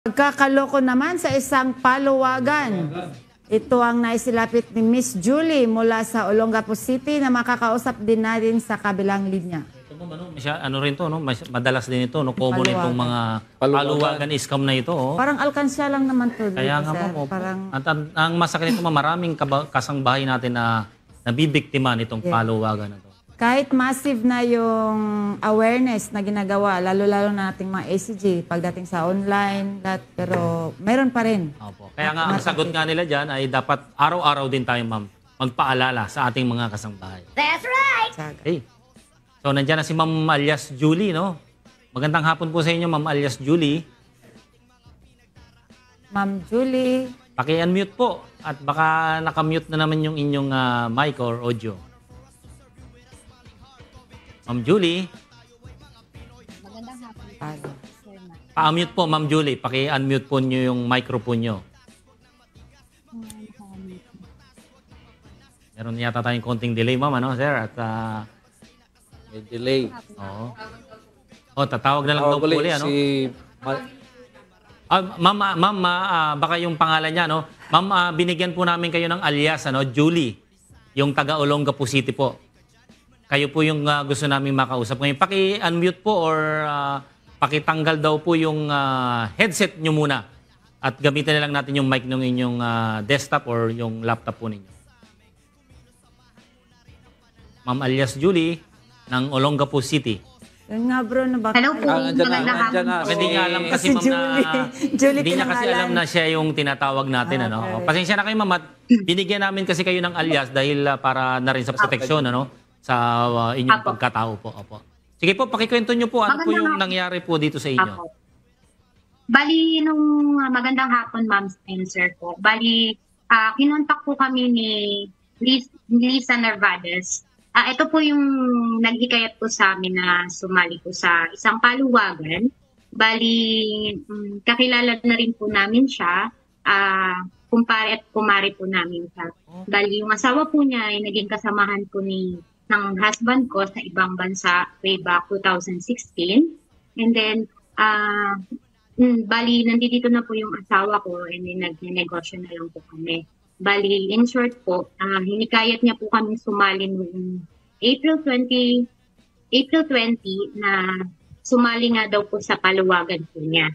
Pagkakaloko naman sa isang paluwagan. Ito ang naisilapit ni Miss Julie mula sa Olongapo City na makakausap din natin sa kabilang linya. Ito mo, ano rin to, no? Madalas din ito, no? Common itong mga paluwagan scam na ito. Oh. Parang alkansya lang naman to. Kaya nga sir. po, Parang... At ang masakit nito, maraming kasangbahay natin na nabibiktima nitong paluwagan na to. Kahit massive na yung awareness na ginagawa, lalo-lalo na nating mga ACG pagdating sa online, pero meron pa rin. Opo. Kaya nga, ang sagot nga nila dyan ay dapat araw-araw din tayo, ma'am, magpaalala sa ating mga kasangbahay. That's right! Okay. So, nandiyan na si Ma'am alias Julie, no? Magandang hapon po sa inyo, Ma'am alias Julie. Ma'am Julie. Paki-unmute po at baka nakamute na naman yung inyong mic or audio. Ma'am Julie. Magandang hapon. Sir Mike. Pa-unmute po, Ma'am Julie. Paki-unmute po nyo yung microphone nyo. Meron yata tayong konting delay, Ma'am, ano, sir? At, may delay. oo. Oh, tatawag na lang daw po ulit, ano? Ma'am, baka yung pangalan niya, no? Ma'am, binigyan po namin kayo ng alias, ano? Julie. Yung taga Olongapo City po. Kayo po yung gusto namin makausap ngayon. Paki-unmute po or pakitanggal daw po yung headset nyo muna. At gamitin na lang natin yung mic ng inyong desktop or yung laptop po ninyo. Ma'am alias Julie ng Olongapo City. Yun nga bro, na baka... Hello po. Magandang hapon po. Hindi niya alam kasi ma'am hindi niya kasi alam na siya yung tinatawag natin. Ano? Pasensya na kayo ma'am at binigyan namin kasi kayo ng alias dahil para na rin sa proteksyon. Ano? Sa inyong pagkatao po. Opo. Sige po, pakikwento nyo po. Ano po yung nangyari po dito sa inyo? Apo. Bali, nung magandang hapon, Ma'am Spencer po. Bali, kinontak po kami ni Lisa Narvaez. Ito po yung naghikayat po sa amin na sumali po sa isang paluwagan. Bali, kakilala na rin po namin siya. Kumpare at kumare po namin siya. Bali, yung asawa po niya ay naging kasamahan po ng husband ko sa ibang bansa way back 2016. And then, bali, nandito na po yung asawa ko and then nagnenegosyo na lang po kami. Bali, in short po, hinikayat niya po kami sumali noong April 20 na sumali nga daw po sa paluwagan po niya.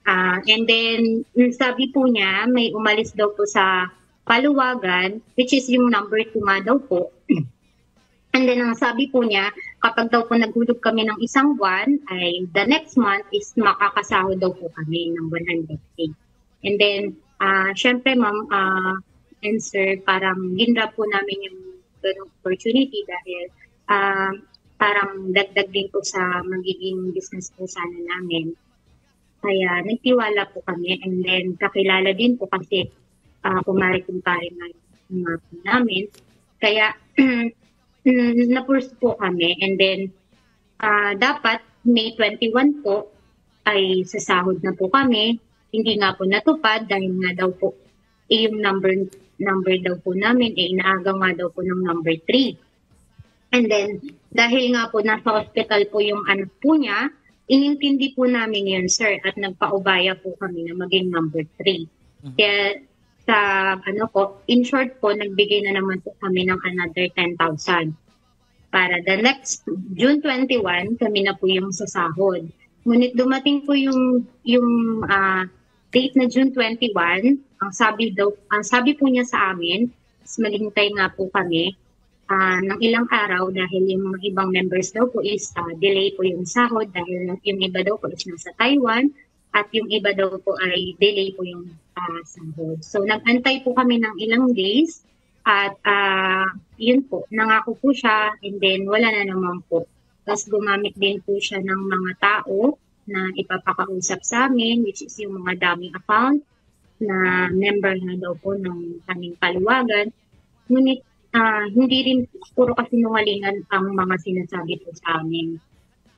And then, sabi po niya, may umalis daw po sa paluwagan, which is yung number 2 nga daw po. And then, ang sabi po niya, kapag daw po naghulog kami ng isang buwan, ay the next month is makakasahod daw po kami ng 100K. And then, syempre ma'am and sir, parang ginrab po namin yung ganung opportunity dahil parang dagdag din po sa magiging business po sana namin. Kaya nagtiwala po kami and then kakilala din po kasi kumare-kumpare nga yung mga po namin. Kaya na-purse po kami and then dapat May 21 po ay sasahod na po kami. Hindi nga po natupad dahil nga daw po yung number daw po namin inaaga nga daw po ng number 3. And then dahil nga po nasa hospital po yung anak po niya, inintindi po namin yun sir at nagpaubaya po kami na maging number 3. Kaya sa in short po, nagbigay na naman po kami ng another 10,000. Para the next June 21, kami na po yung sasahod. Ngunit dumating po yung date na June 21, ang sabi po niya sa amin, malintay nga po kami ng ilang araw dahil yung mga ibang members daw po is delay po yung sahod dahil yung iba daw po is nasa Taiwan at yung iba daw po ay delay po yung sahod. So nag-antay po kami ng ilang days at yun po, nangako po siya and then wala na naman po. Tapos gumamit din po siya ng mga tao na ipapakausap sa amin, which is yung mga daming account na member na daw po ng aming paluwagan. Ngunit hindi rin puro kasinungalingan ang mga sinasabi po sa amin.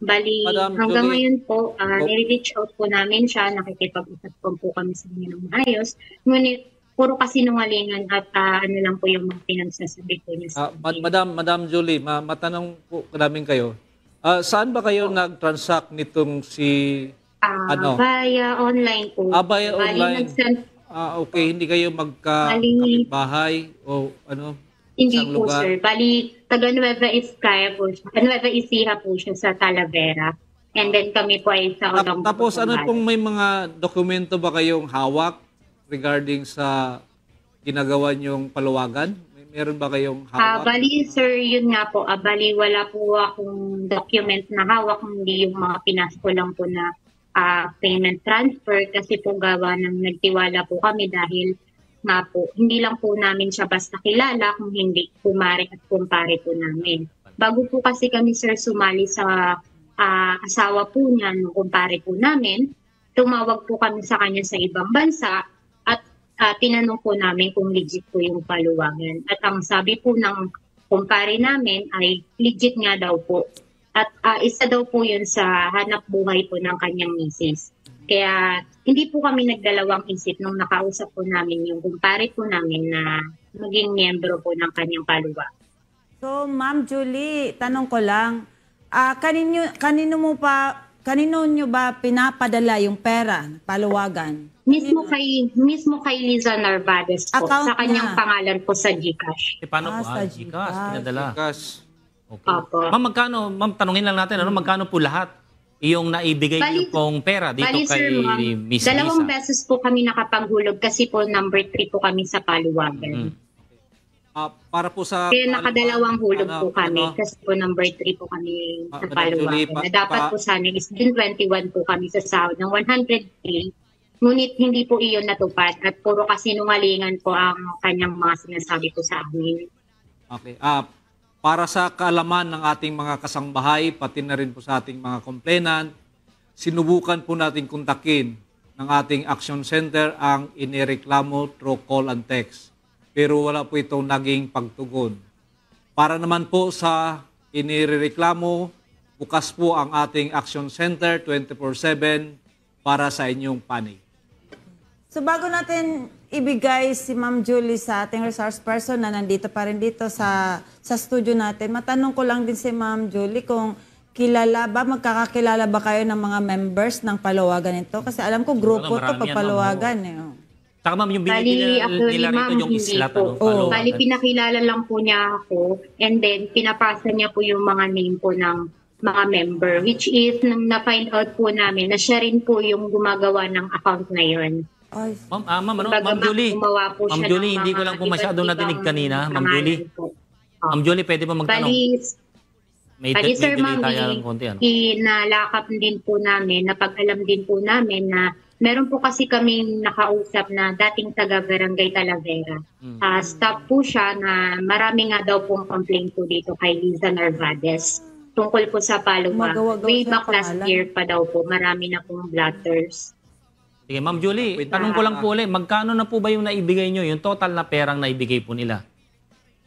Bali, Madam hanggang Julie, ngayon po, nire-reach out po namin siya, nakikipag-usap po kami sa kanya ng maayos. Ngunit, puro kasinungalingan at ano lang po yung mga pinagsasabi po niya sa amin. Madam Julie, matanong po namin kayo. Saan ba kayo nag-transact nitong si Via online po. Via Bali, online. nag-send- Okay, hindi kayo Bali- magkapitbahay o ano? Hindi isang po, lugar? sir. Bali, taga Nueva Ecija po siya. Nueva Ecija po siya sa Talavera. And then kami po ay sa Olongapo. Tapos ano Zambales. pong may mga dokumento ba kayong hawak regarding sa ginagawa niyong paluwagan? Meron ba kayong hawak? Bali, sir, yun nga po. Bali, wala po akong document na hawak, hindi yung mga pinasko lang po na payment transfer kasi po gawa ng nagtiwala po kami dahil nga po, hindi lang po namin siya basta kilala kung hindi kumare at kumpare po namin. Bago po kasi kami, sir, sumali sa asawa po niya, no, kumpare po namin, tumawag po kami sa kanya sa ibang bansa at tinanong po namin kung legit po yung paluwagan. At ang sabi po ng kumpare namin ay legit nga daw po. At isa daw po yun sa hanap buhay po ng kanyang misis. Kaya hindi po kami nagdalawang isip nung nakausap po namin yung kumpare po namin na maging miyembro po ng kanyang paluwagan. So, Ma'am Julie, tanong ko lang, kanino nyo ba pinapadala yung pera, paluwagan? Mismo kay Liza Narvaez po, Account sa kanyang niya. pangalan po sa GCash. Paano po? Sa GCash, GCash. pinadala. Kas, Okay. Ma'am, magkano? Ma'am, tanungin lang natin, magkano po lahat yung naibigay niyo pong pera dito Bali, kay sir, ma'am, Miss dalawang Lisa? beses po kami nakapanghulog kasi po number 3 po kami sa paluwagan. para po sa... Kaya nakadalawang hulog po kami ano, kasi po number 3 po kami sa Madam paluwagan. Julie, Na dapat po sana is din 21 po kami sa sahod ng 103. Ngunit hindi po iyon natupad at puro kasinungalingan po ang kanyang mga sinasabi po sa amin. Okay. Para sa kaalaman ng ating mga kasangbahay, pati na rin po sa ating mga complainant, sinubukan po natin kontakin ng ating action center ang inireklamo through call and text. Pero wala po itong naging pagtugon. Para naman po sa inireklamo, bukas po ang ating action center 24/7 para sa inyong panig. So bago natin ibigay si Ma'am Julie sa ating resource person na nandito pa rin dito sa studio natin, matanong ko lang din si Ma'am Julie kung magkakakilala ba kayo ng mga members ng paluwagan ito? Kasi alam ko grupo Marami to yan, pag paluwagan. Eh. Saka ma'am, yung Bali, binili actually, nila rito ma'am, yung hindi islat, po. Paluwagan. Bali, pinakilala lang po niya ako and then pinapasa niya po yung mga name po ng mga member, which is nung na-find out po namin na siya rin po yung gumagawa ng account na yun. Ay, Ma'am Julie, gumawa po Ma'am siya Julie, ng hindi ko mga lang po masyado iba't nadinig ibang kanina, Ma'am pangalan Julie. po. Ma'am Julie, pwede ba magtanong? Bali, sir, delay ma'am, tayo ng konti, inalakap din po namin, napag-alam din po namin na meron po kasi kaming nakausap na dating taga-Barangay Talavera. Stop po siya na marami nga daw pong complaint po dito kay Liza Narvaez. Tungkol po sa paluwa. Gumagawa-gawa Way siya back ng last pangalan. year pa daw po, marami na pong blotters. Sige, Ma'am Julie, tanong ko lang po ulit, magkano na po ba yung naibigay nyo, yung total na perang naibigay po nila?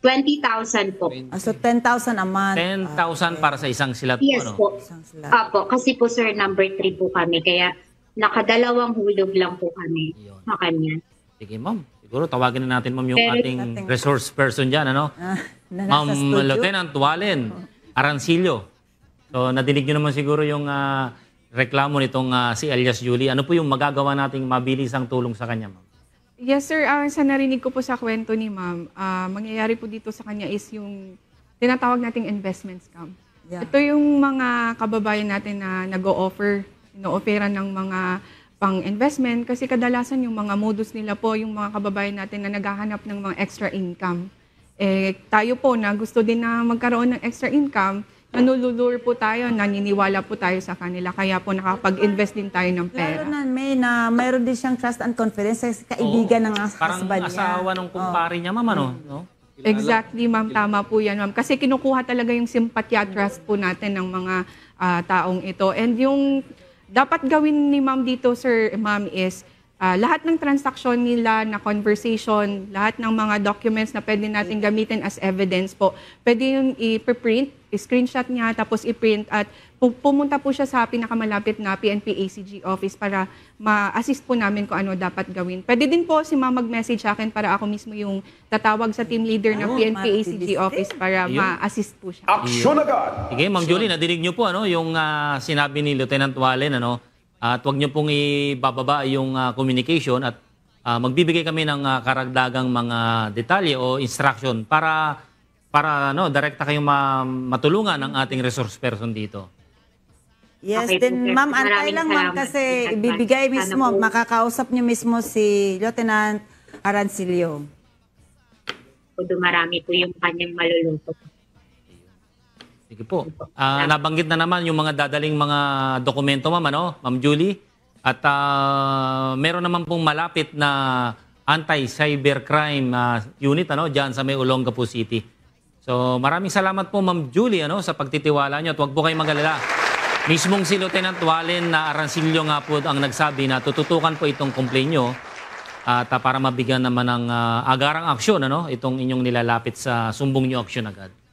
20,000 po. so 10,000 a month. 10,000 para sa isang silat po, Yes ano? po. Isang sila. Apo, kasi po sir, number 3 po kami. Kaya nakadalawang hulog lang po kami Yun. sa kanya. Sige, Ma'am. Siguro tawagin na natin, Ma'am, yung Pero- ating resource person dyan, ano? Na Ma'am nasa studio. Lieutenant Walen Arancillo. So, nadinig nyo naman siguro yung reklamo nitong si alias Julie. Ano po yung magagawa nating mabilisang tulong sa kanya, Ma'am? Yes, sir. Sa narinig ko po sa kwento ni ma'am, mangyayari po dito sa kanya is yung tinatawag nating investment scam. Yeah. Ito yung mga kababayan natin na nag-o-offer, ino-offera ng mga pang-investment kasi kadalasan yung mga modus nila po, yung mga kababayan natin na naghahanap ng mga extra income. Tayo po na gusto din na magkaroon ng extra income, nanululur po tayo, naniniwala po tayo sa kanila. Kaya po nakapag-invest din tayo ng Lalo pera. na mayroon din siyang trust and confidence sa kaibigan ng Parang husband niya. asawa ng kumpare niya, Ma'am, ano? No? Exactly, ma'am. Tama po yan, ma'am. Kasi kinukuha talaga yung sympathy trust po natin ng mga taong ito. And yung dapat gawin ni ma'am dito, sir, ma'am, is lahat ng transaksyon nila na conversation, lahat ng mga documents na pwede natin gamitin as evidence po, pwede yung i-print, i-screenshot niya, tapos i-print at pumunta po siya sa pinakamalapit na PNP ACG office para ma-assist po namin kung ano dapat gawin. Pwede din po si ma'am mag-message sa akin para ako mismo yung tatawag sa team leader ng PNP ACG office para ma-assist po siya. Aksyon agad! Sige, Ma'am Julie, nadinig niyo po ano, yung sinabi ni Lieutenant Walen, ano, At huwag niyo pong ibababa yung communication at magbibigay kami ng karagdagang mga detalye o instruction para direkta kayong matulungan ng ating resource person dito. Yes, Okay, then okay. ma'am, antay Maraming lang ma'am salamat. kasi In advance. ibibigay Sana mismo, po- makakausap niyo mismo si Lieutenant Arancilio. Marami po yung kanyang maluluto. Sige po. Nabanggit na naman yung mga dadaling mga dokumento, ma'am, Ma'am Julie. At meron naman pong malapit na anti-cybercrime unit, diyan sa may Olongapo City. So maraming salamat po, Ma'am Julie, sa pagtitiwala niyo. At huwag po kayong mag-alala. Mismong si Lieutenant Wallen na Arancilio nga po ang nagsabi na tututukan po itong complaint nyo at para mabigyan naman ng agarang aksyon, itong inyong nilalapit sa sumbong nyo aksyon agad.